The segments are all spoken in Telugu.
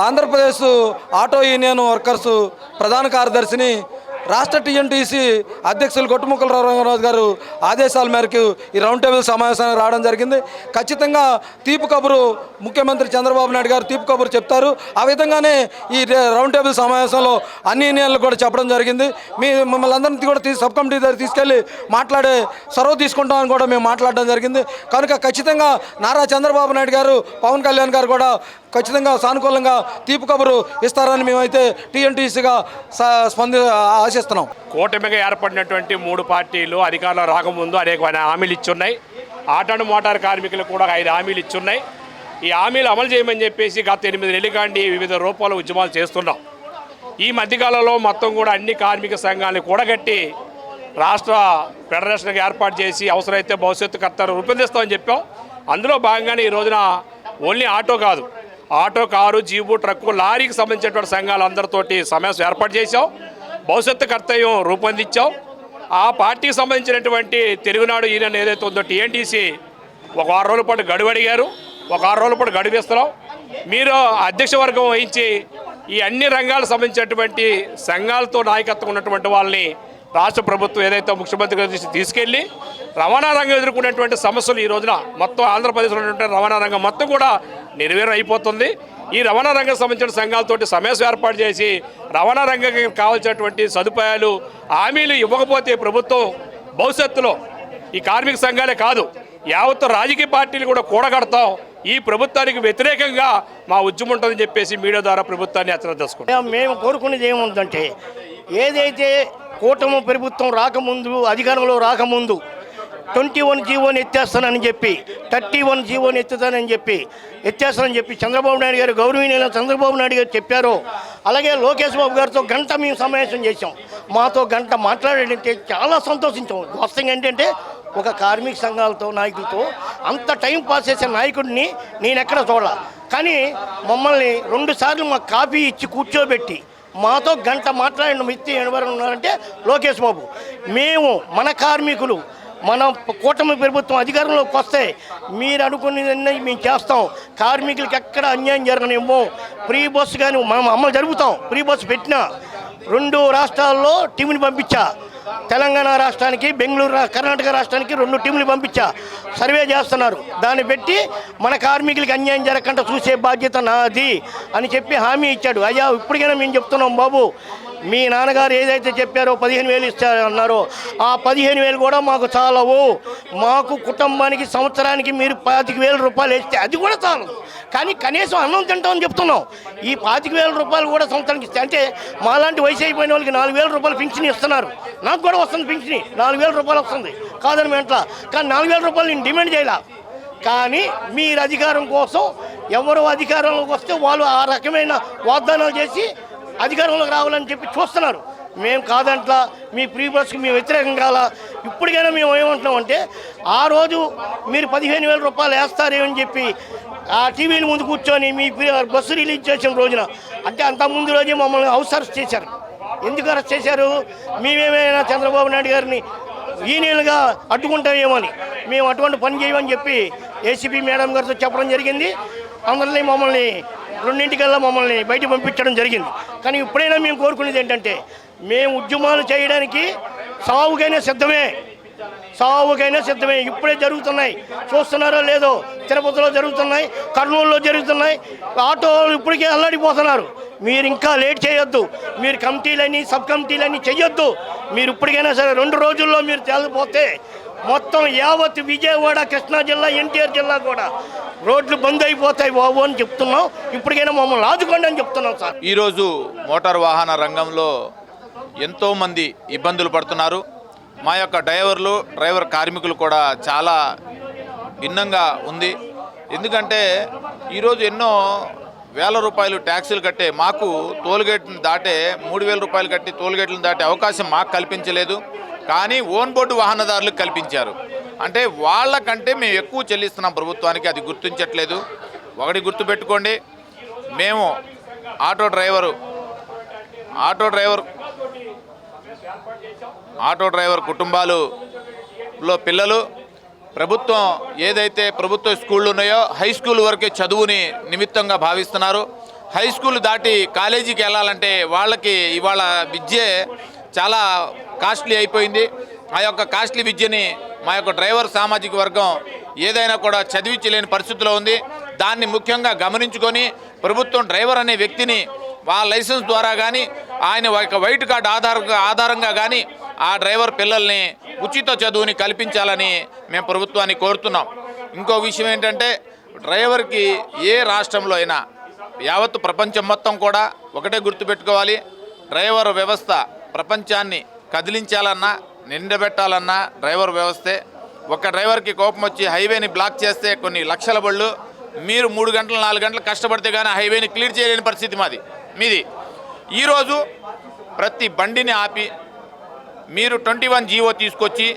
ఆంధ్రప్రదేశ్ ఆటో యూనియన్ వర్కర్స్ ప్రధాన కార్యదర్శిని రాష్ట్ర టీఎన్టీసీ అధ్యక్షులు కొట్టుముక్కల రంగరాజు గారు ఆదేశాల మేరకు ఈ రౌండ్ టేబుల్ సమావేశానికి రావడం జరిగింది. ఖచ్చితంగా తీపి కబురు ముఖ్యమంత్రి చంద్రబాబు నాయుడు గారు తీపి కబురు చెప్తారు. ఆ విధంగానే ఈ రౌండ్ టేబుల్ సమావేశంలో అన్ని యూనియన్లు కూడా చెప్పడం జరిగింది. మిమ్మల్ని అందరినీ కూడా సబ్ కమిటీ దగ్గర తీసుకెళ్లి మాట్లాడే చొరవ తీసుకుంటామని కూడా మేము మాట్లాడడం జరిగింది. కనుక ఖచ్చితంగా నారా చంద్రబాబు నాయుడు గారు, పవన్ కళ్యాణ్ గారు కూడా ఖచ్చితంగా సానుకూలంగా తీపి కబురు ఇస్తారని మేమైతే టీఎన్టీసీగా ఆశిస్తున్నాం. కూటమిగా ఏర్పడినటువంటి 3 పార్టీలు అధికారంలో రాకముందు అనేకమైన హామీలు ఇచ్చున్నాయి. ఆటో మోటార్ కార్మికులు కూడా 5 హామీలు ఇచ్చున్నాయి. ఈ హామీలు అమలు చేయమని చెప్పేసి గత 8 నెలల కాండి వివిధ రూపాల ఉద్యమాలు చేస్తున్నాం. ఈ మధ్యకాలంలో మొత్తం కూడా అన్ని కార్మిక సంఘాలను కూడగట్టి రాష్ట్ర ఫెడరేషన్గా ఏర్పాటు చేసి అవసరమైతే భవిష్యత్తు కర్తలు రూపొందిస్తామని చెప్పాం. అందులో భాగంగానే ఈ రోజున ఓన్లీ ఆటో కాదు, ఆటో, కారు, జీబు, ట్రక్కు, లారీకి సంబంధించినటువంటి సంఘాలు అందరితోటి సమావేశం ఏర్పాటు చేశాం. భవిష్యత్తు కర్తవ్యం రూపొందించాం. ఆ పార్టీకి సంబంధించినటువంటి తెలుగునాడు యూనియన్ ఏదైతే ఉందో టీఎన్టీసీ ఒక 6 రోజుల పాటు గడువు అడిగారు. ఒక 6 రోజుల పాటు గడువు ఇస్తున్నాం. మీరు అధ్యక్ష వర్గం వహించి ఈ అన్ని రంగాలకు సంబంధించినటువంటి సంఘాలతో నాయకత్వం ఉన్నటువంటి వాళ్ళని రాష్ట్ర ప్రభుత్వం ఏదైతే ముఖ్యమంత్రి గారి తీసుకెళ్ళి రవాణా రంగం ఎదుర్కొనేటువంటి సమస్యలు ఈ రోజున మొత్తం ఆంధ్రప్రదేశ్లో ఉన్నటువంటి రవాణా రంగం మొత్తం కూడా నెరవేరు అయిపోతుంది. ఈ రవాణా రంగం సంబంధించిన సంఘాలతోటి సమావేశం ఏర్పాటు చేసి రవాణా రంగానికి కావాల్సినటువంటి సదుపాయాలు, హామీలు ఇవ్వకపోతే ప్రభుత్వం భవిష్యత్తులో ఈ కార్మిక సంఘాలే కాదు యావత్తు రాజకీయ పార్టీలు కూడా కూడగడతాం, ఈ ప్రభుత్వానికి వ్యతిరేకంగా మా ఉద్యమం ఉంటుందని చెప్పేసి మీడియా ద్వారా ప్రభుత్వాన్ని హెచ్చరిక చేసుకుంటాం. మేము కోరుకునేది ఏముందంటే, ఏదైతే కూటమి ప్రభుత్వం రాకముందు, అధికారంలో రాకముందు 21 జీవోని ఎత్తేస్తానని చెప్పి, 31 జీవోని ఎత్తేస్తానని చెప్పి చంద్రబాబు నాయుడు గారు, గౌరవనీయులైన చంద్రబాబు నాయుడు గారు చెప్పారో, అలాగే లోకేష్ బాబు గారితో గంట మేము సమావేశం చేసాం. మాతో గంట మాట్లాడేటంటే చాలా సంతోషించాం. వాస్తవంగా ఏంటంటే ఒక కార్మిక సంఘాలతో నాయకులతో అంత టైం పాస్ చేసే నాయకుడిని నేను ఎక్కడ చూడాల. కానీ మమ్మల్ని 2 సార్లు మాకు కాఫీ ఇచ్చి కూర్చోబెట్టి మాతో గంట మాట్లాడిన వ్యక్తి ఎవరు ఉన్నారంటే లోకేష్ బాబు. మేము మన కార్మికులు, మన కూటమి ప్రభుత్వం అధికారంలోకి వస్తే మీరు అనుకునేదన్నీ మేము చేస్తాం. కార్మికులకి ఎక్కడ అన్యాయం జరగనివ్వం. ఫ్రీ బస్సు కానీ మనం అమలు జరుగుతాం. ఫ్రీ బస్సు పెట్టినా 2 రాష్ట్రాల్లో టీంని పంపించా. తెలంగాణ రాష్ట్రానికి, బెంగళూరు, కర్ణాటక రాష్ట్రానికి 2 టీంలు పంపించా. సర్వే చేస్తున్నారు. దాన్ని పెట్టి మన కార్మికులకి అన్యాయం జరగకుండా చూసే బాధ్యత నాది అని చెప్పి హామీ ఇచ్చాడు. అయ్యా, ఇప్పటికైనా మేము చెప్తున్నాం బాబు, మీ నాన్నగారు ఏదైతే చెప్పారో 15,000 ఇస్తారన్నారో ఆ 15,000 కూడా మాకు చాలవు. మాకు కుటుంబానికి సంవత్సరానికి మీరు 25,000 రూపాయలు వేస్తే అది కూడా చాలదు. కానీ కనీసం అన్నం తింటామని చెప్తున్నాం. ఈ 25,000 రూపాయలు కూడా సంవత్సరానికి ఇస్తే, అంటే మాలాంటి వయసు అయిపోయిన వాళ్ళకి 4,000 రూపాయలు పింఛన్ ఇస్తున్నారు. నాకు కూడా వస్తుంది పింఛని, 4,000 రూపాయలు వస్తుంది. కాదని వెంటలా. కానీ 4,000 రూపాయలు నేను డిమాండ్ చేయాల. కానీ మీరు అధికారం కోసం ఎవరు అధికారంలోకి వస్తే వాళ్ళు ఆ రకమైన వాగ్దానాలు చేసి అధికారంలోకి రావాలని చెప్పి చూస్తున్నారు. మేము కాదంట్లా, మీ ఫ్రీ బస్కి మేము వ్యతిరేకం కాలా. ఇప్పటికైనా మేము ఏమంటున్నామంటే, ఆ రోజు మీరు 15,000 రూపాయలు వేస్తారేమని చెప్పి ఆ టీవీల ముందు కూర్చొని మీ బస్సు రిలీజ్ చేసిన రోజున, అంటే అంత ముందు రోజే మమ్మల్ని హౌస్ అరెస్ట్ చేశారు. ఎందుకు అరెస్ట్ చేశారు? మేమేమైనా చంద్రబాబు నాయుడు గారిని యూనియన్గా అడ్డుకుంటామేమని. మేము అటువంటి పని చేయమని చెప్పి ఏసీపీ మేడం గారితో చెప్పడం జరిగింది. అందరినీ మమ్మల్ని 2 మమ్మల్ని బయట పంపించడం జరిగింది. కానీ ఇప్పుడైనా మేము కోరుకునేది ఏంటంటే, మేము ఉద్యమాలు చేయడానికి సావుకైనా సిద్ధమే. ఇప్పుడే జరుగుతున్నాయి, చూస్తున్నారో లేదో. తిరుపతిలో జరుగుతున్నాయి, కర్నూలులో జరుగుతున్నాయి. ఆటోలు ఇప్పటికే అల్లాడిపోతున్నారు. మీరు ఇంకా లేట్ చేయొద్దు. మీరు కమిటీలని, సబ్ కమిటీలని చెయ్యొద్దు. మీరు ఇప్పటికైనా సరే 2 రోజుల్లో మీరు తేలిపోతే మొత్తం యావత్ విజయవాడ, కృష్ణా జిల్లా, ఎన్టీఆర్ జిల్లా కూడా రోడ్లు బంద్ అయిపోతాయి బాబు అని చెప్తున్నాం. ఇప్పటికైనా మమ్మల్ని ఆదుకోండి అని చెప్తున్నాం సార్. ఈరోజు మోటార్ వాహన రంగంలో ఎంతోమంది ఇబ్బందులు పడుతున్నారు. మా యొక్క డ్రైవర్ కార్మికులు కూడా చాలా భిన్నంగా ఉంది. ఎందుకంటే ఈరోజు ఎన్నో వేల రూపాయలు ట్యాక్సులు కట్టే మాకు టోల్గేట్ని దాటే 3,000 రూపాయలు కట్టి టోల్గేట్లను దాటే అవకాశం మాకు కల్పించలేదు. కానీ ఓన్ బోర్డు వాహనదారులకు కల్పించారు. అంటే వాళ్ళకంటే మేము ఎక్కువ చెల్లిస్తున్నాం ప్రభుత్వానికి, అది గుర్తించట్లేదు. ఒకటి గుర్తుపెట్టుకోండి, మేము ఆటో డ్రైవర్ కుటుంబాలలో పిల్లలు ప్రభుత్వం ఏదైతే ప్రభుత్వ స్కూళ్ళు ఉన్నాయో హై స్కూల్ వరకే చదువుని నిమిత్తంగా భావిస్తున్నారు. హై స్కూల్ దాటి కాలేజీకి వెళ్ళాలంటే వాళ్ళకి ఇవాళ విద్య చాలా కాస్ట్లీ అయిపోయింది. ఆ యొక్క కాస్ట్లీ విద్యని మా యొక్క డ్రైవర్ సామాజిక వర్గం ఏదైనా కూడా చదివించలేని పరిస్థితిలో ఉంది. దాన్ని ముఖ్యంగా గమనించుకొని ప్రభుత్వం డ్రైవర్ అనే వ్యక్తిని ఆ లైసెన్స్ ద్వారా కానీ ఆయన యొక్క వైట్ కార్డు ఆధారంగా కానీ ఆ డ్రైవర్ పిల్లల్ని ఉచిత చదువుని కల్పించాలని మేము ప్రభుత్వాన్ని కోరుతున్నాం. ఇంకో విషయం ఏంటంటే డ్రైవర్కి ఏ రాష్ట్రంలో అయినా యావత్తు ప్రపంచం మొత్తం కూడా ఒకటే గుర్తుపెట్టుకోవాలి, డ్రైవర్ వ్యవస్థ ప్రపంచాన్ని కదిలించాలన్నా నిండబెట్టాలన్నా డ్రైవర్ వ్యవస్థే. ఒక డ్రైవర్కి కోపం వచ్చి హైవేని బ్లాక్ చేస్తే కొన్ని లక్షల బళ్ళు మీరు 3 గంటలు 4 గంటలు కష్టపడితే కానీ హైవేని క్లియర్ చేయలేని పరిస్థితి మీది. ఈరోజు ప్రతి బండిని ఆపి మీరు 21 జీవో తీసుకొచ్చి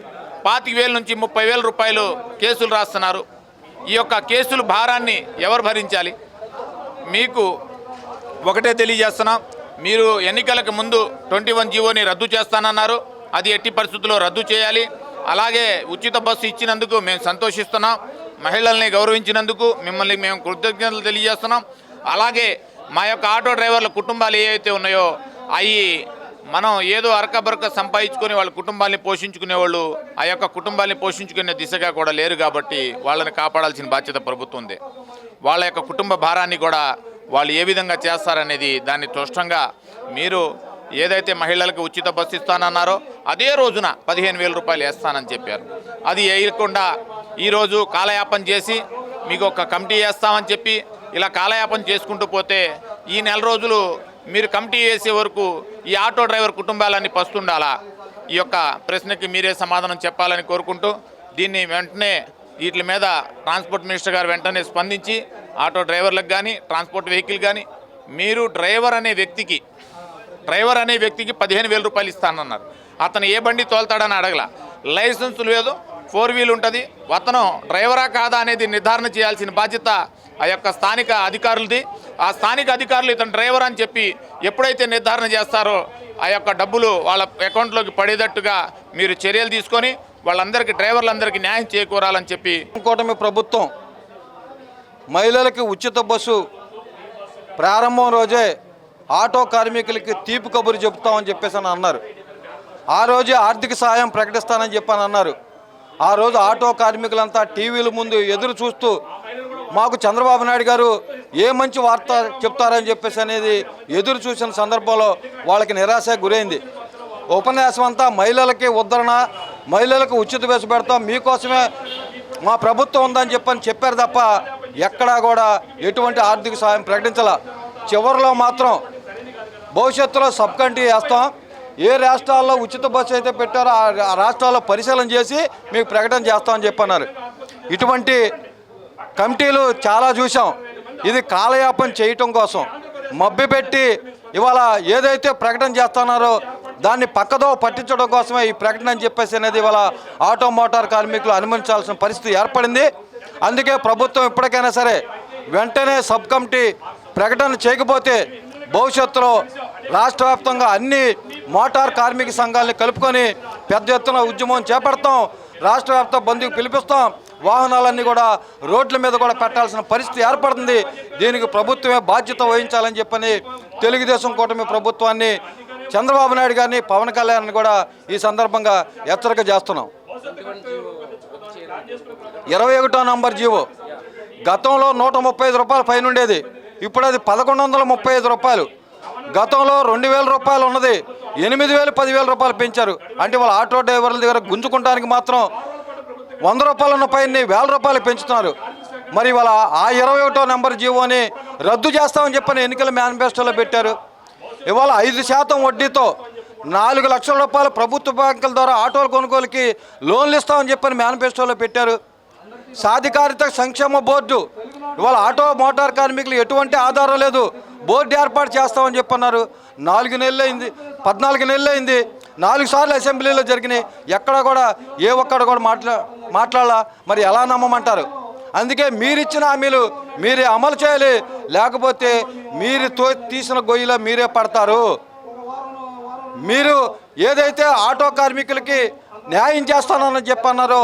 25,000 నుంచి 30,000 రూపాయలు కేసులు రాస్తున్నారు. ఈ యొక్క కేసుల భారాన్ని ఎవరు భరించాలి? మీకు ఒకటే తెలియజేస్తున్నాం, మీరు ఎన్నికలకు ముందు 21 జీవోని రద్దు చేస్తానన్నారు. అది ఎట్టి పరిస్థితుల్లో రద్దు చేయాలి. అలాగే ఉచిత బస్సు ఇచ్చినందుకు మేము సంతోషిస్తున్నాం. మహిళల్ని గౌరవించినందుకు మిమ్మల్ని మేము కృతజ్ఞతలు తెలియజేస్తున్నాం. అలాగే మా యొక్క ఆటో డ్రైవర్ల కుటుంబాలు ఏవైతే ఉన్నాయో అవి మనం ఏదో అరకబరక సంపాదించుకొని వాళ్ళ కుటుంబాన్ని పోషించుకునేవాళ్ళు ఆ యొక్క కుటుంబాన్ని పోషించుకునే దిశగా కూడా లేరు. కాబట్టి వాళ్ళని కాపాడాల్సిన బాధ్యత ప్రభుత్వం ఉంది. వాళ్ళ యొక్క కుటుంబ భారాన్ని కూడా వాళ్ళు ఏ విధంగా చేస్తారనేది దాన్ని స్పష్టంగా మీరు ఏదైతే మహిళలకు ఉచిత బస్సు ఇస్తానన్నారో అదే రోజున 15,000 రూపాయలు వేస్తానని చెప్పారు. అది వేయకుండా ఈరోజు కాలయాపన చేసి మీకు ఒక కమిటీ వేస్తామని చెప్పి ఇలా కాలయాపన చేసుకుంటూ పోతే ఈ నెల రోజులు మీరు కమిటీ వేసే వరకు ఈ ఆటో డ్రైవర్ కుటుంబాలన్నీ పస్తుండాలా? ఈ యొక్క ప్రశ్నకి మీరే సమాధానం చెప్పాలని కోరుకుంటూ దీన్ని వెంటనే వీటి మీద ట్రాన్స్పోర్ట్ మినిస్టర్ గారు వెంటనే స్పందించి ఆటో డ్రైవర్లకు కానీ ట్రాన్స్పోర్ట్ వెహికల్ కానీ మీరు డ్రైవర్ అనే వ్యక్తికి 15,000 రూపాయలు ఇస్తానన్నారు. అతను ఏ బండి తోలుతాడని అడగల, లైసెన్స్ లేదు, 4 వీల్ ఉంటుంది. అతను డ్రైవరా కాదా అనేది నిర్ధారణ చేయాల్సిన బాధ్యత ఆ యొక్క స్థానిక అధికారులది. ఆ స్థానిక అధికారులు ఇతను డ్రైవర్ అని చెప్పి ఎప్పుడైతే నిర్ధారణ చేస్తారో ఆ యొక్క డబ్బులు వాళ్ళ అకౌంట్లోకి పడేటట్టుగా మీరు చర్యలు తీసుకొని వాళ్ళందరికీ డ్రైవర్లందరికీ న్యాయం చేకూరాలని చెప్పి కూటమి ప్రభుత్వం మహిళలకి ఉచిత బస్సు ప్రారంభం రోజే ఆటో కార్మికులకి తీపి కబురు చెప్తామని చెప్పేసి అని అన్నారు. ఆ రోజే ఆర్థిక సహాయం ప్రకటిస్తానని చెప్పని అన్నారు. ఆ రోజు ఆటో కార్మికులంతా టీవీల ముందు ఎదురు చూస్తూ మాకు చంద్రబాబు నాయుడు గారు ఏ మంచి వార్త చెప్తారని చెప్పేసి అనేది ఎదురు చూసిన సందర్భంలో వాళ్ళకి నిరాశ గురైంది. ఉపన్యాసం అంతా మహిళలకి ఉద్ధరణ, మహిళలకు ఉచిత బస్సు పెడతాం, మీకోసమే మా ప్రభుత్వం ఉందని చెప్పారు తప్ప ఎక్కడా కూడా ఎటువంటి ఆర్థిక సహాయం ప్రకటించాల. చివరిలో మాత్రం భవిష్యత్తులో సబ్ కమిటీ వేస్తాం, ఏ రాష్ట్రాల్లో ఉచిత బస్సు అయితే పెట్టారో ఆ రాష్ట్రాల్లో పరిశీలన చేసి మీకు ప్రకటన చేస్తామని చెప్పన్నారు. ఇటువంటి కమిటీలు చాలా చూసాం. ఇది కాలయాపన చేయటం కోసం మభ్యపెట్టి ఇవాళ ఏదైతే ప్రకటన చేస్తున్నారో దాన్ని పక్కదో పట్టించడం కోసమే ఈ ప్రకటన అని చెప్పేసి అనేది ఇవాళ ఆటో మోటార్ కార్మికులు అనుమతించాల్సిన పరిస్థితి ఏర్పడింది. అందుకే ప్రభుత్వం ఇప్పటికైనా సరే వెంటనే సబ్ కమిటీ ప్రకటన చేయకపోతే భవిష్యత్తులో రాష్ట్ర వ్యాప్తంగా అన్ని మోటార్ కార్మిక సంఘాలని కలుపుకొని పెద్ద ఎత్తున ఉద్యమం చేపడతాం, రాష్ట్ర వ్యాప్త బంద్కు పిలిపిస్తాం, వాహనాలన్నీ కూడా రోడ్ల మీద కూడా పెట్టాల్సిన పరిస్థితి ఏర్పడుతుంది. దీనికి ప్రభుత్వమే బాధ్యత వహించాలని చెప్పని తెలుగుదేశం కూటమి ప్రభుత్వాన్ని, చంద్రబాబు నాయుడు గారిని, పవన్ కళ్యాణ్ కూడా ఈ సందర్భంగా హెచ్చరిక చేస్తున్నాం. 21వ నంబర్ జీవో గతంలో 135 రూపాయలు ఫైన్ ఉండేది, ఇప్పుడు అది 1,135 రూపాయలు. గతంలో 2,000 రూపాయలు ఉన్నది 8,000 10,000 రూపాయలు పెంచారు. అంటే వాళ్ళ ఆటో డ్రైవర్ల దగ్గర గుంజుకుంటానికి మాత్రం 100 రూపాయలు ఉన్న పైన 1,000 రూపాయలు పెంచుతున్నారు. మరి వాళ్ళ ఆ 21వ నెంబర్ జీవోని రద్దు చేస్తామని చెప్పని ఎన్నికల మేనిఫెస్టోలో పెట్టారు. ఇవాళ 5% వడ్డీతో 4 లక్షల రూపాయలు ప్రభుత్వ బ్యాంకుల ద్వారా ఆటోల కొనుగోలుకి లోన్లు ఇస్తామని చెప్పని మేనిఫెస్టోలో పెట్టారు. సాధికారిత సంక్షేమ బోర్డు ఇవాళ ఆటో మోటార్ కార్మికులు ఎటువంటి ఆధారం లేదు, బోర్డు ఏర్పాటు చేస్తామని చెప్పన్నారు. 4 నెలలు అయింది, 14 నెలలు అయింది, 4 సార్లు అసెంబ్లీలో జరిగినాయి, ఎక్కడ కూడా ఏ ఒక్కడ కూడా మాట్లాడాలా. మరి ఎలా నమ్మమంటారు? అందుకే మీరిచ్చిన హామీలు మీరే అమలు చేయాలి, లేకపోతే మీరు తీసిన గొయ్యిలో మీరే పడతారు. మీరు ఏదైతే ఆటో కార్మికులకి న్యాయం చేస్తానని చెప్పన్నారో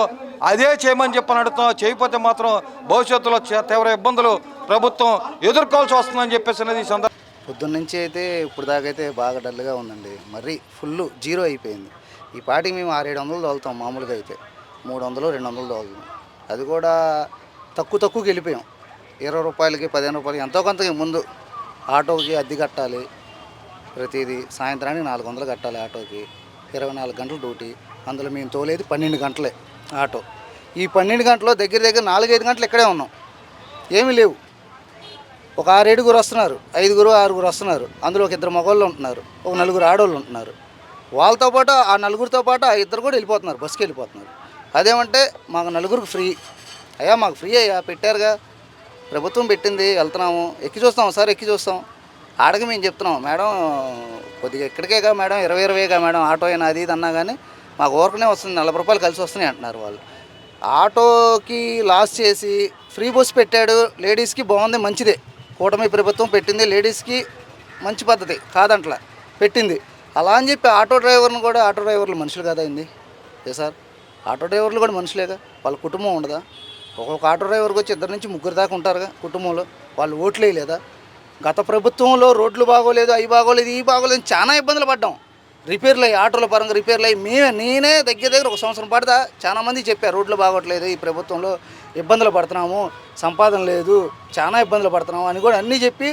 అదే చేయమని చెప్పని అడుగుతున్నాం. చేయకపోతే మాత్రం భవిష్యత్తులో తీవ్ర ఇబ్బందులు ప్రభుత్వం ఎదుర్కోవాల్సి వస్తుందని చెప్పేసి అనేది ఈ సందర్భంగా పొద్దున్న నుంచి అయితే ఇప్పుడు దాకా అయితే బాగా డల్గా ఉందండి. మరీ ఫుల్ జీరో అయిపోయింది. ఈ పాటికి మేము 600-700 తోలుతాం మామూలుగా అయితే, 300 200 తోలుతాం. అది కూడా తక్కువకి వెళ్ళిపోయాం. 20 రూపాయలకి 15 రూపాయలకి ఎంతో కొంతకి ముందు ఆటోకి అద్దె కట్టాలి, ప్రతిదీ సాయంత్రానికి 400 కట్టాలి ఆటోకి. 24 గంటలు డ్యూటీ, అందులో మేము తోలేది 12 గంటలే ఆటో. ఈ 12 గంటలు దగ్గర 4-5 గంటలు ఇక్కడే ఉన్నాం, ఏమీ లేవు. ఒక 6-7 వస్తున్నారు, 5-6 వస్తున్నారు. అందులో ఒక 2 మగవాళ్ళు ఉంటున్నారు, ఒక 4 ఆడవాళ్ళు ఉంటున్నారు. వాళ్ళతో పాటు ఆ 4 పాటు ఆ 2 కూడా వెళ్ళిపోతున్నారు, బస్సుకి వెళ్ళిపోతున్నారు. అదేమంటే మాకు 4 ఫ్రీ. అయ్యా మాకు ఫ్రీ అయ్యా, పెట్టారుగా, ప్రభుత్వం పెట్టింది, వెళ్తున్నాము, ఎక్కి చూస్తాం, ఒకసారి ఎక్కి చూస్తాం. ఆడకి మేము చెప్తున్నాం, మేడం కొద్దిగా ఇక్కడికేగా మేడం, 20-20గా మేడం ఆటో అయినా అది ఇది అన్నా కానీ మాకు ఊరకనే వస్తుంది, 40 రూపాయలు కలిసి వస్తున్నాయి అంటున్నారు వాళ్ళు. ఆటోకి లాస్ చేసి ఫ్రీ బస్ పెట్టాడు. లేడీస్కి బాగుంది, మంచిదే. కూటమి ప్రభుత్వం పెట్టింది, లేడీస్కి మంచి పద్ధతి కాదంట్లా పెట్టింది. అలా అని చెప్పి ఆటో డ్రైవర్లు మనుషులు కదా అయింది సార్. ఆటో డ్రైవర్లు కూడా మనుషులేగా, వాళ్ళ కుటుంబం ఉండదా? ఒక్కొక్క ఆటో డ్రైవర్కి వచ్చి 2-3 దాకా ఉంటారుగా కుటుంబంలో, వాళ్ళు ఓట్లు వేయలేదా? గత ప్రభుత్వంలో రోడ్లు బాగోలేదు, అవి బాగోలేదు, ఈ బాగోలేదు, చాలా ఇబ్బందులు పడ్డాం. రిపేర్లు అయ్యి, ఆటోల పరంగా రిపేర్లు అయ్యి నేనే దగ్గర 1 సంవత్సరం పడతా చాలా మంది చెప్పారు, రోడ్లు బాగోట్లేదు, ఈ ప్రభుత్వంలో ఇబ్బందులు పడుతున్నాము, సంపాదన లేదు, చాలా ఇబ్బందులు పడుతున్నాము అని కూడా అన్నీ చెప్పి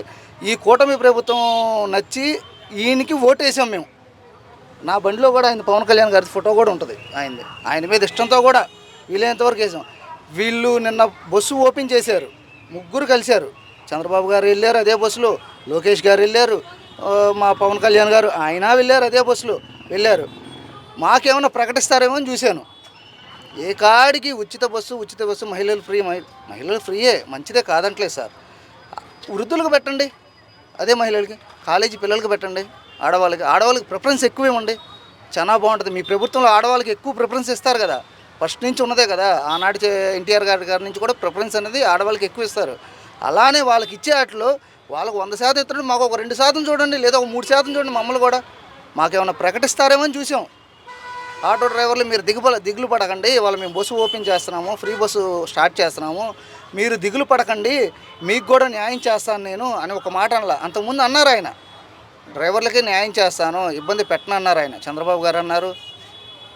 ఈ కూటమి ప్రభుత్వం నచ్చి ఈయనకి ఓటేసాం మేము. నా బండిలో కూడా ఆయన పవన్ కళ్యాణ్ గారి ఫోటో కూడా ఉంటుంది ఆయనది. ఆయన మీద ఇష్టంతో కూడా వీలైనంతవరకు వేసాం. వీళ్ళు నిన్న బస్సు ఓపెన్ చేశారు, 3 కలిశారు. చంద్రబాబు గారు వెళ్ళారు అదే బస్సులో, లోకేష్ గారు వెళ్ళారు, మా పవన్ కళ్యాణ్ గారు ఆయన వెళ్ళారు అదే బస్సులో వెళ్ళారు. మాకేమైనా ప్రకటిస్తారేమో అని చూశాను. ఏ కాడికి ఉచిత బస్సు, మహిళలు ఫ్రీయే, మంచిదే కాదంటలేదు సార్. వృద్ధులకు పెట్టండి, అదే మహిళలకి, కాలేజీ పిల్లలకి పెట్టండి, ఆడవాళ్ళకి ప్రిఫరెన్స్ ఎక్కువ ఇవ్వండి, చాలా బాగుంటుంది. మీ ప్రభుత్వంలో ఆడవాళ్ళకి ఎక్కువ ప్రిఫరెన్స్ ఇస్తారు కదా, ఫస్ట్ నుంచి ఉన్నదే కదా. ఆనాటి ఎన్టీఆర్ గారి నుంచి కూడా ప్రిఫరెన్స్ అనేది ఆడవాళ్ళకి ఎక్కువ ఇస్తారు. అలానే వాళ్ళకి ఇచ్చే వాటిలో వాళ్ళకు 100% ఇస్తాడు, మాకు ఒక 2% చూడండి, లేదా ఒక 3% చూడండి. మమ్మల్ని కూడా మాకేమైనా ప్రకటిస్తారేమో అని చూసాం. ఆటో డ్రైవర్లు మీరు దిగులు పడకండి, వాళ్ళు మేము బస్సు ఓపెన్ చేస్తున్నాము, ఫ్రీ బస్సు స్టార్ట్ చేస్తున్నాము, మీరు దిగులు పడకండి, మీకు కూడా న్యాయం చేస్తాను నేను అని ఒక మాట అనలా. అంతకుముందు అన్నారు ఆయన, డ్రైవర్లకి న్యాయం చేస్తాను, ఇబ్బంది పెట్టనన్నారు ఆయన. చంద్రబాబు గారు అన్నారు,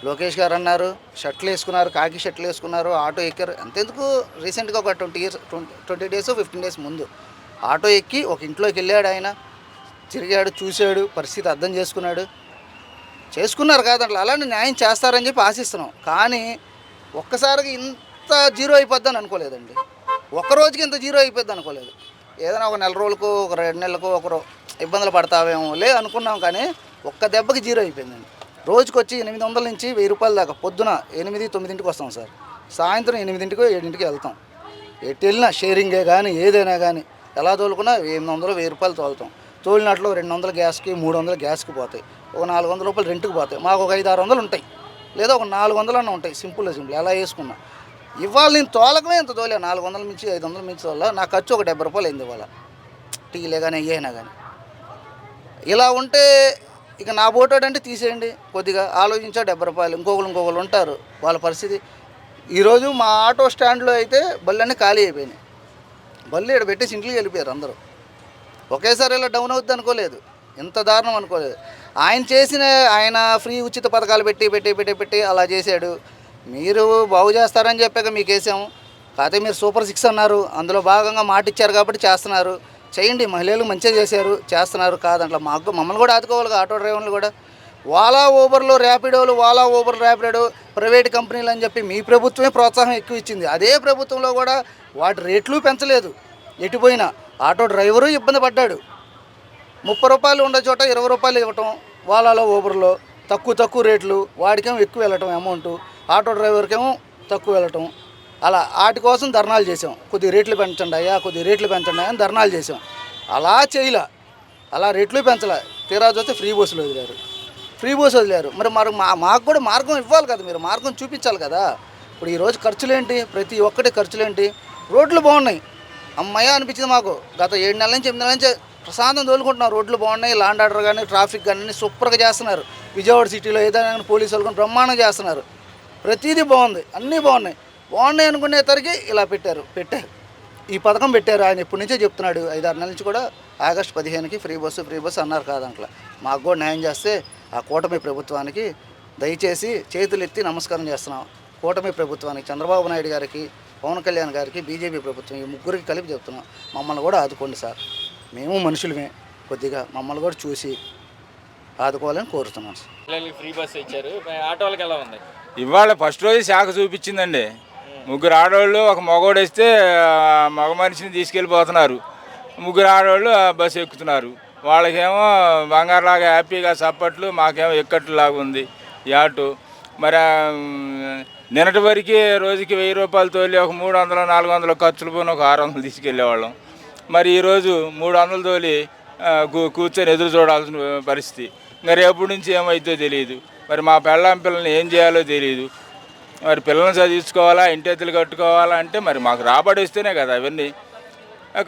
లోకేష్ గారు అన్నారు, షర్ట్లు వేసుకున్నారు, కాకి షర్ట్లు వేసుకున్నారు, ఆటో ఎక్కారు. అంతెందుకు రీసెంట్గా ఒక 20 డేస్ 15 డేస్ ముందు ఆటో ఎక్కి ఒక ఇంట్లోకి వెళ్ళాడు ఆయన, తిరిగాడు, చూశాడు, పరిస్థితి అర్థం చేసుకున్నారు కాదంటే అలానే న్యాయం చేస్తారని చెప్పి ఆశిస్తున్నాం. కానీ ఒక్కసారిగా ఇంత జీరో అయిపోద్దని అనుకోలేదండి, ఒక్కరోజుకి ఇంత జీరో అయిపోద్ది అనుకోలేదు. ఏదైనా ఒక 4 రోజులకు, ఒక 2 నెలలకు ఒకరు ఇబ్బందులు పడతావేమో అనుకున్నాం, కానీ ఒక్క దెబ్బకి జీరో అయిపోయిందండి. రోజుకి వచ్చి 800 నుంచి 1000 రూపాయల దాకా. పొద్దున 8-9ంటికి వస్తాం సార్, సాయంత్రం 8ంటికో 7ంటికి వెళ్తాం. ఎటు వెళ్ళినా షేరింగే కానీ ఏదైనా కానీ ఎలా తోలుకున్నా 800-1000 రూపాయలు తోలుతాం. తోలినట్లు 200 గ్యాస్కి, 300 గ్యాస్కి పోతాయి, ఒక 400 రూపాయలు రెంట్కి పోతాయి. మాకు ఒక 500-600 ఉంటాయి, లేదా ఒక 400 అన్న ఉంటాయి. సింపుల్ ఎలా వేసుకున్నా. ఇవాళ నేను తోలకమే ఇంత తోలే, 400 నుంచి 500 నుంచి తోల. నా ఖర్చు ఒక 70 రూపాయలు అయింది ఇవాళ, టీలే కానీ అయ్యైనా కానీ. ఇలా ఉంటే ఇక నా బోటోడు అంటే తీసేయండి, కొద్దిగా ఆలోచించా 70 రూపాయలు. ఇంకొకరు ఉంటారు, వాళ్ళ పరిస్థితి. ఈరోజు మా ఆటో స్టాండ్లో అయితే బళ్ళన్నీ ఖాళీ అయిపోయినాయి. బళ్ళు ఇక్కడ పెట్టేసి ఇంట్లోకి వెళ్ళిపోయారు అందరూ. ఒకేసారి ఇలా డౌన్ అవుద్ది అనుకోలేదు, ఇంత దారుణం అనుకోలేదు. ఆయన ఫ్రీ ఉచిత పథకాలు పెట్టి అలా చేశాడు. మీరు బాగు చేస్తారని చెప్పాక మీకు వేసాము. కాకపోతే మీరు సూపర్ 6 అన్నారు, అందులో భాగంగా మాట ఇచ్చారు కాబట్టి చేస్తున్నారు. చేయండి, మహిళలు మంచిగా చేస్తున్నారు కాదంట్లా. మమ్మల్ని కూడా ఆదుకోవాలి, ఆటో డ్రైవర్లు కూడా. ఓలా ఊబర్లో ర్యాపిడో ప్రైవేట్ కంపెనీలు అని చెప్పి మీ ప్రభుత్వమే ప్రోత్సాహం ఎక్కువ ఇచ్చింది. అదే ప్రభుత్వంలో కూడా వాటి రేట్లు పెంచలేదు. ఎటుపోయినా ఆటో డ్రైవరు ఇబ్బంది పడ్డాడు. 30 రూపాయలు ఉండే చోట 20 రూపాయలు ఇవ్వటం, ఓలాలో ఊబర్లో తక్కువ రేట్లు, వాడికేమో ఎక్కువ వెళ్ళటం అమౌంట్, ఆటో డ్రైవర్కేమో తక్కువ వెళ్ళటం. అలా వాటి కోసం ధర్నాలు చేసాం. కొద్ది రేట్లు పెంచండి అయ్యా అని ధర్నాలు చేసాం. అలా చేయలే, అలా రేట్లు పెంచలే. తీరా చూస్తే ఫ్రీ బస్సులు వదిలారు. మరి మాకు కూడా మార్గం ఇవ్వాలి కదా, మీరు మార్గం చూపించాలి కదా. ఇప్పుడు ఈరోజు ఖర్చులేంటి, ప్రతి ఒక్కటి ఖర్చులేంటి. రోడ్లు బాగున్నాయి, అమ్మయ్య అనిపించింది మాకు. గత 7 నెలల నుంచి 8 నెలల నుంచి ప్రశాంతం తోలుకుంటున్నాం. రోడ్లు బాగున్నాయి, ల్యాండ్ ఆర్డర్ కానీ ట్రాఫిక్ కానీ సూపర్గా చేస్తున్నారు. విజయవాడ సిటీలో ఏదైనా పోలీసు వాళ్ళు కానీ బ్రహ్మాండంగా చేస్తున్నారు. ప్రతిదీ బాగుంది, అన్నీ బాగున్నాయి అనుకునేసరికి ఇలా పెట్టారు. ఈ పథకం పెట్టారు. ఆయన ఎప్పటి నుంచో చెప్తున్నాడు, 5-6 నెలల నుంచి కూడా. ఆగస్టు 15కి ఫ్రీ బస్సు అన్నారు కాదంట్లా. మాకు కూడా న్యాయం చేస్తే ఆ కూటమి ప్రభుత్వానికి దయచేసి చేతులు ఎత్తి నమస్కారం చేస్తున్నాం. కూటమి ప్రభుత్వానికి, చంద్రబాబు నాయుడు గారికి, పవన్ కళ్యాణ్ గారికి, బీజేపీ ప్రభుత్వం, ఈ ముగ్గురికి కలిపి చెప్తున్నాం, మమ్మల్ని కూడా ఆదుకోండి సార్. మేము మనుషులమే, కొద్దిగా మమ్మల్ని కూడా చూసి ఆదుకోవాలని కోరుతున్నాను సార్. పిల్లలకి ఫ్రీ బస్ ఇచ్చారు, ఆటో వాళ్ళకి ఎలా ఉంది? ఇవాళ ఫస్ట్ రోజు శాఖ చూపించిందండి. 3 ఆడవాళ్ళు, ఒక మగవాడు వేస్తే మగ మనిషిని తీసుకెళ్ళిపోతున్నారు. 3 ఆడవాళ్ళు బస్సు ఎక్కుతున్నారు. వాళ్ళకేమో బంగారులాగా హ్యాపీగా చప్పట్లు, మాకేమో ఎక్కట్లాగా ఉంది ఈ ఆటో. మరి నిన్నటి వరకు రోజుకి 1000 రూపాయలు తోలి ఒక 300-400 ఖర్చులు పోయిన ఒక 600 తీసుకెళ్ళేవాళ్ళం. మరి ఈరోజు 300 తోలి కూర్చొని ఎదురు చూడాల్సిన పరిస్థితి. ఇంకా రేపటి నుంచి ఏమైతే తెలియదు. మరి మా పిల్లల్ని ఏం చేయాలో తెలియదు. మరి పిల్లల్ని చదివించుకోవాలా, ఇంటెత్తులు కట్టుకోవాలా అంటే మరి మాకు రాబడి వస్తేనే కదా అవన్నీ.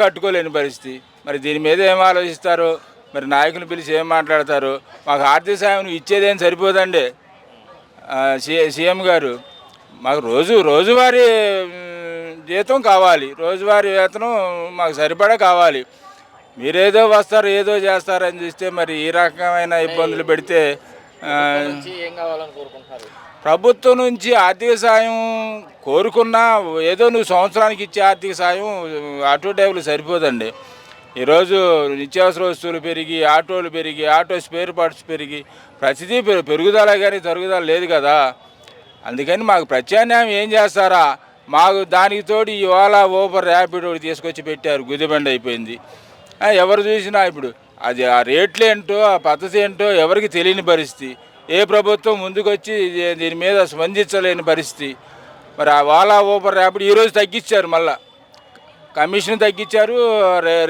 కట్టుకోలేని పరిస్థితి. మరి దీని మీద ఏం ఆలోచిస్తారో, మరి నాయకులు పిలిచి ఏం మాట్లాడతారో. మాకు ఆర్థిక సాయం ఇచ్చేదేం సరిపోదండి. సీఎం గారు మాకు రోజువారీ జీతం కావాలి, రోజువారీ వేతనం మాకు సరిపడా కావాలి. మీరేదో వస్తారు ఏదో చేస్తారని చూస్తే మరి ఈ రకమైన ఇబ్బందులు పెడితే ఏం కావాలని కోరుకుంటున్నారు? ప్రభుత్వం నుంచి ఆర్థిక సాయం కోరుకున్నా ఏదో నువ్వు సంవత్సరానికి ఇచ్చే ఆర్థిక సాయం ఆటో డ్రైవర్లు సరిపోదండి. ఈరోజు నిత్యావసర వస్తువులు పెరిగి, ఆటోలు పెరిగి, ఆటో స్పేర్ పార్ట్స్ పెరిగి, ప్రతిదీ పెరుగుదల కానీ తరుగుదల లేదు కదా. అందుకని మాకు ప్రత్యామ్నాయం ఏం చేస్తారా? మాకు దానికి తోడు ఇవాళ ఊబర్ ర్యాపిడో తీసుకొచ్చి పెట్టారు, గుదిబండి అయిపోయింది. ఎవరు చూసినా ఇప్పుడు అది ఆ రేట్లు ఏంటో, ఆ పద్ధతి ఏంటో ఎవరికి తెలియని పరిస్థితి. ఏ ప్రభుత్వం ముందుకొచ్చి దీని మీద స్పందించలేని పరిస్థితి. మరి ఆ ఓలా ఊబర్ ర్యాపిడో ఈరోజు తగ్గించారు, మళ్ళా కమిషన్ తగ్గించారు,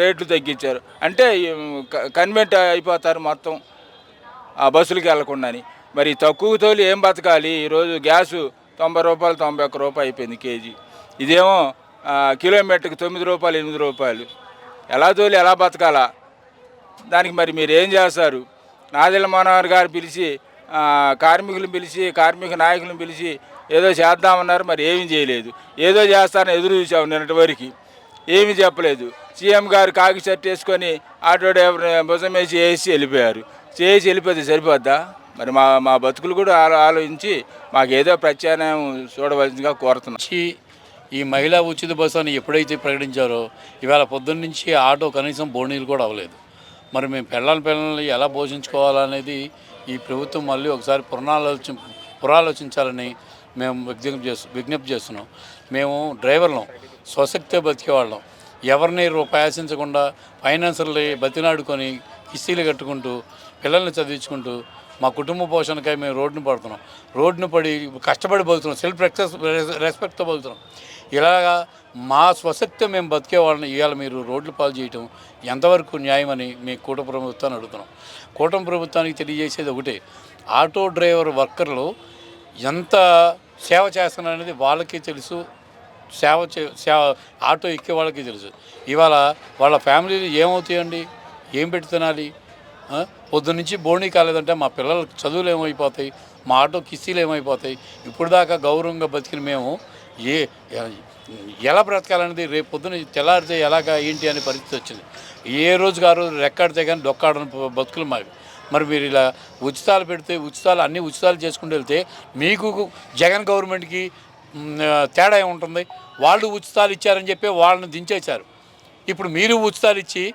రేట్లు తగ్గించారు. అంటే కన్వెంట్ అయిపోతారు మొత్తం ఆ బస్సులకి వెళ్లకుండాని. మరి తక్కువ తోలి ఏం బతకాలి? ఈరోజు గ్యాసు 90 రూపాయలు, 91 రూపాయలు అయిపోయింది కేజీ. ఇదేమో కిలోమీటర్కి 9 రూపాయలు, 8 రూపాయలు. ఎలా తోలి ఎలా బతకాలా? దానికి మరి మీరు ఏం చేస్తారు? నాదెళ్ల మనోహర్ గారు పిలిచి కార్మికులను పిలిచి, కార్మిక నాయకులను పిలిచి ఏదో చేద్దామన్నారు, మరి ఏమీ చేయలేదు. ఏదో చేస్తారని ఎదురు చూసాము నిన్నటి వరకు, ఏమీ చెప్పలేదు. సీఎం గారు కాకి షర్ట్ వేసుకొని ఆటో డ్రైవర్ భుజం వేసి వెళ్ళిపోయారు. వెళ్ళిపోతే సరిపోద్దా? మరి మా బతుకులు కూడా ఆలోచించి మాకేదో ప్రత్యామ్నాయం చూడవలసిందిగా కోరుతున్నాం. ఈ మహిళా ఉచిత బస్సు అని ఎప్పుడైతే ప్రకటించారో ఇవాళ పొద్దున్న నుంచి ఆటో కనీసం బోనీలు కూడా అవ్వలేదు. మరి మేము పిల్లల్ని ఎలా పోషించుకోవాలనేది ఈ ప్రభుత్వం మళ్ళీ ఒకసారి పురాలోచించాలని మేము విజ్ఞప్తి చేస్తున్నాం. మేము డ్రైవర్లం, స్వశక్తే బతికేవాళ్ళం. ఎవరిని రూపాయి ఆశించకుండా ఫైనాన్సర్లు బతినాడుకొని కిస్తీలు కట్టుకుంటూ పిల్లల్ని చదివించుకుంటూ మా కుటుంబ పోషణకై మేము రోడ్డును పడి కష్టపడి బతుకుతున్నాం, సెల్ఫ్ రెస్పెక్ట్తో బతుకుతున్నాం. ఇలాగా మా స్వశక్తి మేము బతికేవాళ్ళని ఇవాళ మీరు రోడ్లు పాలు చేయటం ఎంతవరకు న్యాయమని మీ కూటమి ప్రభుత్వాన్ని అడుగుతున్నాం. కూటమి ప్రభుత్వానికి తెలియజేసేది ఒకటే, ఆటో డ్రైవర్ వర్కర్లు ఎంత సేవ చేస్తున్నారనేది వాళ్ళకి తెలుసు, సేవ ఆటో ఎక్కే వాళ్ళకి తెలుసు. ఇవాళ వాళ్ళ ఫ్యామిలీలు ఏమవుతాయండి? ఏం పెట్టి తినాలి? పొద్దున్నుంచి బోణీ కాలేదంటే మా పిల్లల చదువులు ఏమైపోతాయి, మా ఆటో కిస్తీలు ఏమైపోతాయి? ఇప్పుడు దాకా గౌరవంగా బతికిన మేము ఎలా బ్రతకాలనేది రేపు పొద్దున తెల్లారితే ఎలాగా ఏంటి అనే పరిస్థితి వచ్చింది. ఏ రోజుకి ఆ రోజు రెక్కాడితే కానీ డొక్కాడని బతుకులు మావి. మరి మీరు ఇలా ఉచితాలు పెడితే అన్ని ఉచితాలు చేసుకుంటూ వెళ్తే మీకు జగన్ గవర్నమెంట్కి తేడా ఏముంటుంది? వాళ్ళు ఉచితాలు ఇచ్చారని చెప్పి వాళ్ళని దించేశారు. ఇప్పుడు మీరు ఉచితాలు ఇచ్చి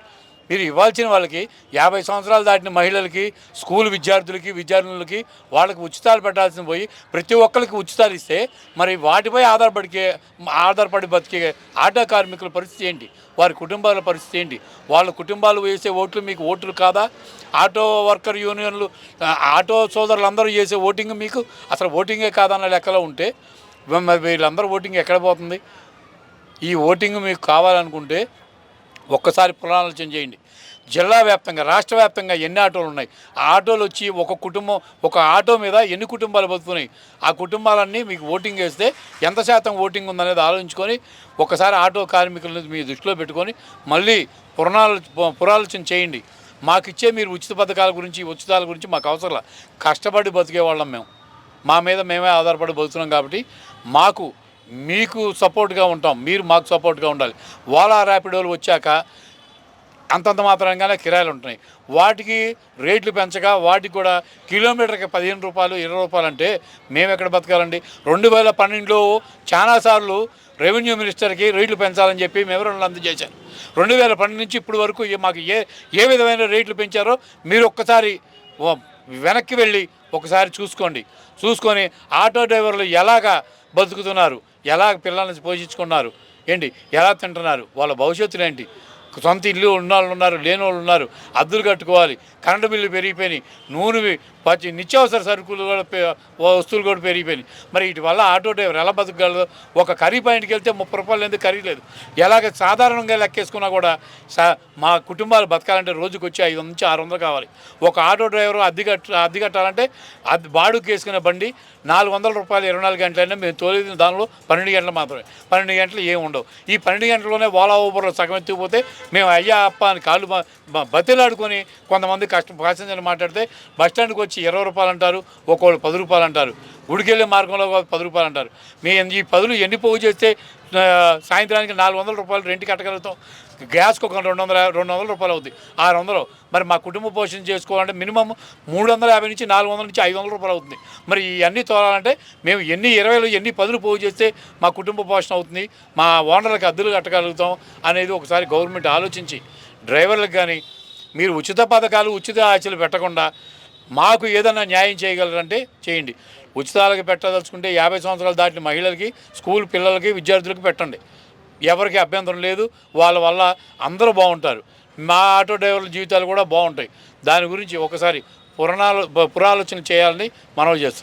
మీరు ఇవ్వాల్సిన వాళ్ళకి 50 సంవత్సరాలు దాటిన మహిళలకి, స్కూల్ విద్యార్థులకి వాళ్ళకి ఉచితాలు పెట్టాల్సిన పోయి ప్రతి ఒక్కరికి ఉచితాలు ఇస్తే మరి వాటిపై ఆధారపడి బతికే ఆటో కార్మికుల పరిస్థితి ఏంటి? వారి కుటుంబాల పరిస్థితి ఏంటి? వాళ్ళ కుటుంబాలు వేసే ఓట్లు మీకు ఓట్లు కాదా? ఆటో వర్కర్ యూనియన్లు, ఆటో సోదరులందరూ చేసే ఓటింగ్ మీకు అసలు ఓటింగే కాదన్న లెక్కలో ఉంటే మరి వీళ్ళందరూ ఓటింగ్ ఎక్కడ పోతుంది? ఈ ఓటింగ్ మీకు కావాలనుకుంటే ఒక్కసారి పునరాలోచన చేయండి. జిల్లా వ్యాప్తంగా, రాష్ట్ర వ్యాప్తంగా ఎన్ని ఆటోలు ఉన్నాయి? ఆ ఆటోలు వచ్చి ఒక ఆటో మీద ఎన్ని కుటుంబాలు బతుకున్నాయి? ఆ కుటుంబాలన్నీ మీకు ఓటింగ్ వేస్తే ఎంత శాతం ఓటింగ్ ఉందనేది ఆలోచించుకొని ఒకసారి ఆటో కార్మికులను మీ దృష్టిలో పెట్టుకొని మళ్ళీ పునరాలోచన చేయండి. మాకిచ్చే మీరు ఉచిత పథకాల గురించి మాకు అవసరం. కష్టపడి బతికే వాళ్ళం మేము, మా మీద మేమే ఆధారపడి బతుకుతున్నాం. కాబట్టి మాకు మీకు సపోర్ట్గా ఉంటాం, మీరు మాకు సపోర్ట్గా ఉండాలి. ఓలా ర్యాపిడోలు వచ్చాక అంతంత మాత్రంగానే కిరాయిలు ఉంటున్నాయి. వాటికి రేట్లు పెంచగా వాటికి కూడా కిలోమీటర్కి 15 రూపాయలు 20 రూపాయలు అంటే మేము ఎక్కడ బతకాలండి? 2012లో చాలాసార్లు రెవెన్యూ మినిస్టర్కి రేట్లు పెంచాలని చెప్పి వివరణలు అందజేశారు. 2012 నుంచి ఇప్పటి వరకు మాకు ఏ విధమైన రేట్లు పెంచారో మీరు ఒక్కసారి వెనక్కి వెళ్ళి ఒకసారి చూసుకొని ఆటో డ్రైవర్లు ఎలాగా బతుకుతున్నారు, ఎలా పిల్లల్ని పోషించుకున్నారు, ఏంటి ఎలా తింటున్నారు, వాళ్ళ భవిష్యత్తులు ఏంటి, సొంత ఇల్లు ఉన్న వాళ్ళు ఉన్నారు, లేని వాళ్ళు ఉన్నారు, అద్దెలు కట్టుకోవాలి, కరెంటు బిల్లు పెరిగిపోయినాయి, నూనె నిత్యావసర సరుకులు కూడా వస్తువులు కూడా పెరిగిపోయినాయి. మరి వీటి వల్ల ఆటో డ్రైవర్ ఎలా బతకగలదు? ఒక కర్రీ పాయింట్కి వెళ్తే 30 రూపాయలు ఎందుకు కర్రీ లేదు. ఎలాగ సాధారణంగా లెక్కేసుకున్నా కూడా మా కుటుంబాలు బతకాలంటే రోజుకి వచ్చి 500 నుంచి 600 కావాలి. ఒక ఆటో డ్రైవరు అద్దె కట్టాలంటే బాడుగు వేసుకునే బండి 400 రూపాయలు 24 గంటలైనా మేము తోలేది దానిలో 12 గంటలు మాత్రమే. 12 గంటలు ఏమి ఉండవు. ఈ 12 గంటల్లోనే ఓలా ఊబర్లో సగం ఎత్తుకుపోతే మేము అయ్యా అప్ప అని కాళ్ళు బతిలాడుకొని కొంతమంది ప్యాసింజర్లు మాట్లాడితే బస్టాండ్కి వచ్చి 20 రూపాయలు అంటారు, ఒక్కొక్కరు 10 రూపాయలు అంటారు, ఉడికెళ్ళే మార్గంలో 10 రూపాయలు అంటారు. మేము ఈ 10 ఎన్ని పోగు చేస్తే సాయంత్రానికి 400 రూపాయలు రెంట్ కట్టగలుగుతాం. గ్యాస్కి ఒక 200 రూపాయలు అవుతుంది, 600. మరి మా కుటుంబ పోషణ చేసుకోవాలంటే మినిమం 350 నుంచి 400 నుంచి 500 రూపాయలు అవుతుంది. మరి ఇవన్నీ తోలాలంటే మేము ఎన్ని 20లు ఎన్ని 10లు పోగు చేస్తే మా కుటుంబ పోషణ అవుతుంది, మా ఓనర్లకు అద్దెలు కట్టగలుగుతాం అనేది ఒకసారి గవర్నమెంట్ ఆలోచించి డ్రైవర్లకు కానీ మీరు ఉచిత పథకాలు ఉచిత ఆశలు పెట్టకుండా మాకు ఏదైనా న్యాయం చేయగలరంటే చేయండి. ఉచితాలకు పెట్టదలుచుకుంటే 50 సంవత్సరాలు దాటిన మహిళలకి, స్కూల్ పిల్లలకి, విద్యార్థులకు పెట్టండి. ఎవరికి అభ్యంతరం లేదు. వాళ్ళ వల్ల అందరూ బాగుంటారు. మా ఆటో డ్రైవర్ల జీవితాలు కూడా బాగుంటాయి. దాని గురించి ఒకసారి పురాలోచన చేయాలని మనవి చేస్తున్నాం.